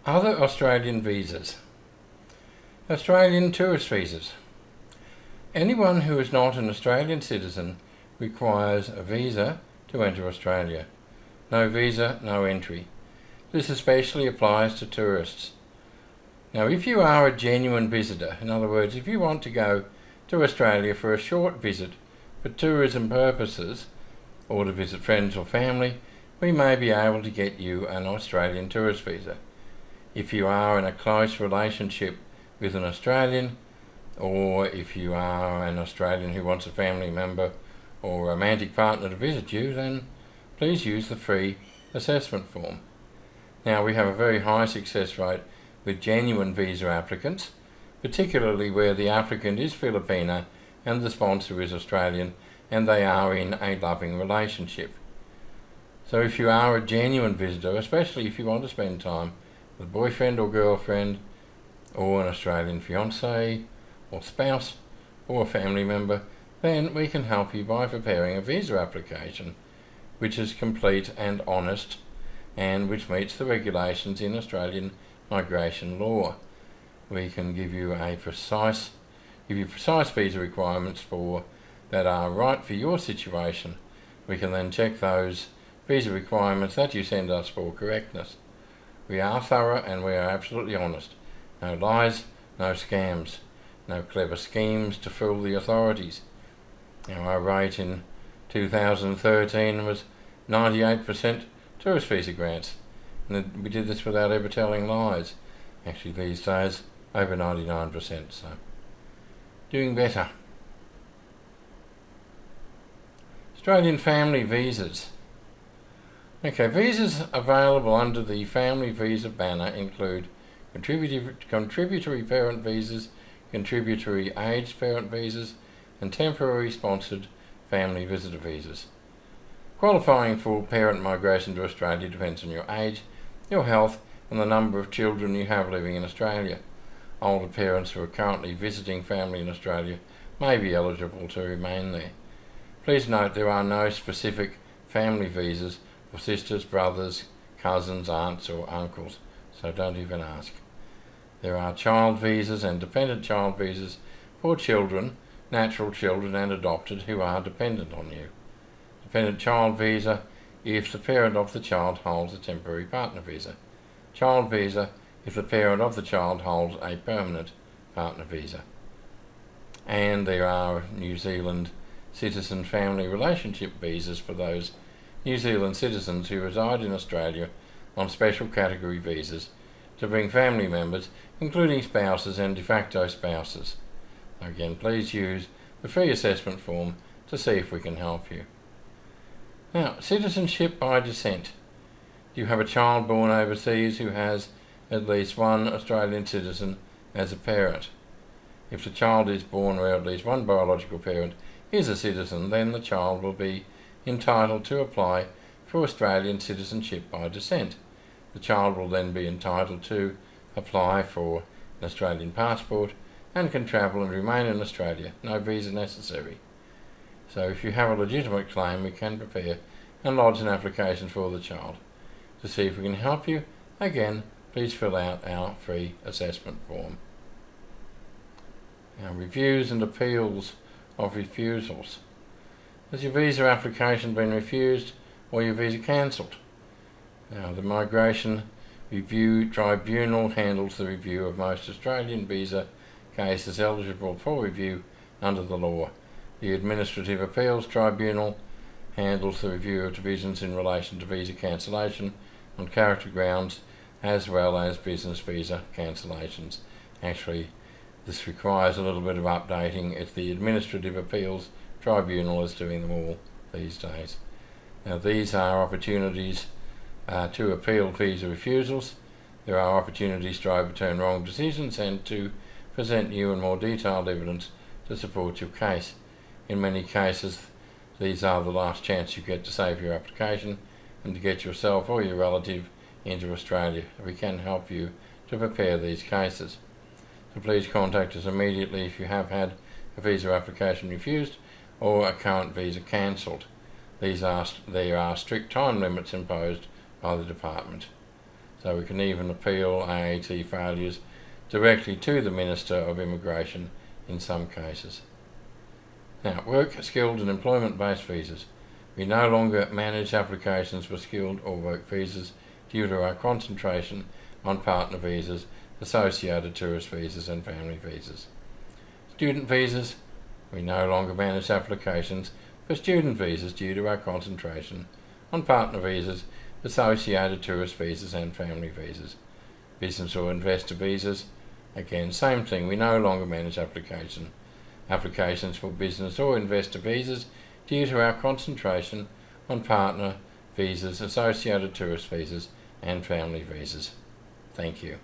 Other Australian visas. Australian tourist visas. Anyone who is not an Australian citizen requires a visa to enter Australia. No visa, no entry. This especially applies to tourists. Now, if you are a genuine visitor, in other words, if you want to go to Australia for a short visit for tourism purposes, or to visit friends or family, we may be able to get you an Australian tourist visa. If you are in a close relationship with an Australian, or if you are an Australian who wants a family member or romantic partner to visit you, then please use the free assessment form. Now, we have a very high success rate with genuine visa applicants, particularly where the applicant is Filipina and the sponsor is Australian and they are in a loving relationship. So if you are a genuine visitor, especially if you want to spend time with a boyfriend or girlfriend or an Australian fiance or spouse or a family member, then we can help you by preparing a visa application which is complete and honest and which meets the regulations in Australian migration law. We can give you precise visa requirements that are right for your situation. We can then check those visa requirements that you send us for correctness. We are thorough and we are absolutely honest. No lies, no scams, no clever schemes to fool the authorities. Now, our rate in 2013 was 98% tourist visa grants, and we did this without ever telling lies. Actually, these days, over 99%, so doing better. Australian family visas. Okay, visas available under the family visa banner include contributory parent visas, contributory aged parent visas, and temporary sponsored family visitor visas. Qualifying for parent migration to Australia depends on your age, your health, and the number of children you have living in Australia. Older parents who are currently visiting family in Australia may be eligible to remain there. Please note there are no specific family visas for sisters, brothers, cousins, aunts or uncles, so don't even ask. There are child visas and dependent child visas for children, natural children and adopted who are dependent on you. Dependent child visa if the parent of the child holds a temporary partner visa. Child visa if the parent of the child holds a permanent partner visa. And there are New Zealand citizen family relationship visas for those New Zealand citizens who reside in Australia on special category visas to bring family members, including spouses and de facto spouses. Again, please use the free assessment form to see if we can help you. Now, citizenship by descent. Do you have a child born overseas who has at least one Australian citizen as a parent? If the child is born where at least one biological parent is a citizen, then the child will be entitled to apply for Australian citizenship by descent. The child will then be entitled to apply for an Australian passport and can travel and remain in Australia, no visa necessary. So if you have a legitimate claim, we can prepare and lodge an application for the child. To see if we can help you, again, please fill out our free assessment form. Now, reviews and appeals of refusals. Has your visa application been refused or your visa cancelled? Now, the Migration Review Tribunal handles the review of most Australian visa cases eligible for review under the law. The Administrative Appeals Tribunal handles the review of divisions in relation to visa cancellation on character grounds as well as business visa cancellations. Actually, this requires a little bit of updating. It's the Administrative Appeals Tribunal is doing them all these days. Now, these are opportunities to appeal visa refusals. There are opportunities to overturn wrong decisions and to present new and more detailed evidence to support your case. In many cases, these are the last chance you get to save your application and to get yourself or your relative into Australia. We can help you to prepare these cases. So please contact us immediately if you have had a visa application refused or a current visa cancelled. There are strict time limits imposed by the department. So we can even appeal AAT failures directly to the Minister of Immigration in some cases. Now, work, skilled and employment-based visas. We no longer manage applications for skilled or work visas due to our concentration on partner visas, associated tourist visas and family visas. Student visas. We no longer manage applications for student visas due to our concentration on partner visas, associated tourist visas and family visas. Business or investor visas. Again, same thing. We no longer manage applications for business or investor visas due to our concentration on partner visas, associated tourist visas and family visas. Thank you.